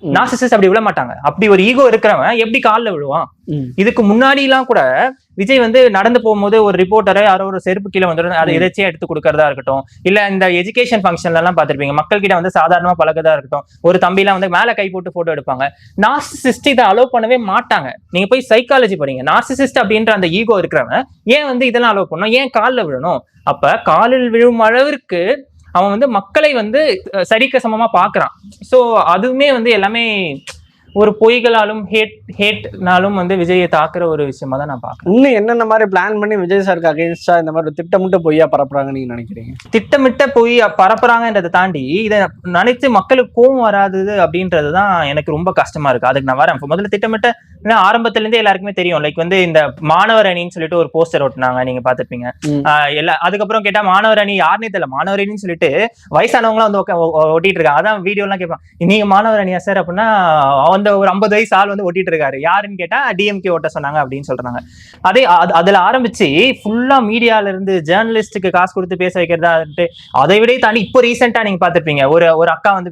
Narcissist அப்படி விழ மாட்டாங்க. அப்படி ஒரு ஈகோ இருக்கிறவன் எப்படி காலில் விழுவான்? இதுக்கு முன்னாடி எல்லாம் கூட விஜய் வந்து நடந்து போகும்போது ஒரு ரிப்போர்ட்டரை யாரோ ஒரு செருப்பு கீழே வந்துடும், அதை எதாச்சியா எடுத்து கொடுக்கறதா இருக்கட்டும், இல்ல இந்த எஜுகேஷன் ஃபங்க்ஷன்ல எல்லாம் பார்த்திருப்பீங்க, மக்கள் கிட்ட வந்து சாதாரணமா பழகதா இருக்கட்டும், ஒரு தம்பிலாம் வந்து மேல கை போட்டு போட்டோ எடுப்பாங்க. நார்சிசிஸ்ட் இதை அலோவ் பண்ணவே மாட்டாங்க. நீங்க போய் சைக்காலஜி படிங்க. நார்சிசிஸ்ட் அப்படின்ற அந்த ஈகோ இருக்கிறவன் ஏன் வந்து இதெல்லாம் அலோவ் பண்ணணும்? ஏன் காலில் விழணும்? அப்ப காலில் விழும் அளவிற்கு அவன் வந்து மக்களை வந்து சரிக்கு சமமா பாக்குறான். சோ அதுவுமே வந்து எல்லாமே ஒரு பொய்களாலும் ஹேட்னாலும் வந்து விஜயை தாக்குற ஒரு விஷயமா தான் நான் பாக்குறேன். இன்னும் என்னென்ன மாதிரி பிளான் பண்ணி விஜய் சாருக்கு அகைன்ஸ்டா இந்த மாதிரி திட்டமிட்டு பொய்யா பரப்புறாங்க நீங்க நினைக்கிறீங்க? திட்டமிட்ட பொய் பரப்புறாங்கன்றதை தாண்டி இதை நினைச்சு மக்களுக்கு கோவம் வராது அப்படின்றதுதான் எனக்கு ரொம்ப கஷ்டமா இருக்கு. அதுக்கு நான் வரேன். முதல்ல திட்டமிட்ட ஆரம்பத்துல இருந்தே எல்லாருக்குமே தெரியும். லைக் வந்து இந்த மாணவர் அணின்னு சொல்லிட்டு ஒரு போஸ்டர் ஒட்டினாங்க, நீங்க பாத்துருப்பீங்க. அதுக்கப்புறம் கேட்டா மாணவர் அணி யாருன்னே தெரியல. மாணவர் அணின்னு சொல்லிட்டு வயசானவங்களாம் வந்து ஒட்டிட்டு இருக்காங்க. அதான் வீடியோ எல்லாம் கேட்பான், நீங்க மாணவர் அணியா சார் அப்படின்னா அந்த ஒரு 50 வயசு ஆள் வந்து ஒட்டிட்டு இருக்காரு, யாருன்னு கேட்டா டிஎம்கே ஓட்ட சொன்னாங்க அப்படின்னு சொல்றாங்க. அதே அதுல ஆரம்பிச்சு ஃபுல்லா மீடியால இருந்து ஜேர்னலிஸ்டுக்கு காசு கொடுத்து பேச வைக்கிறதா, அதை விட தாண்டி இப்போ ரீசெண்டா நீங்க பாத்துருப்பீங்க, ஒரு அக்கா வந்து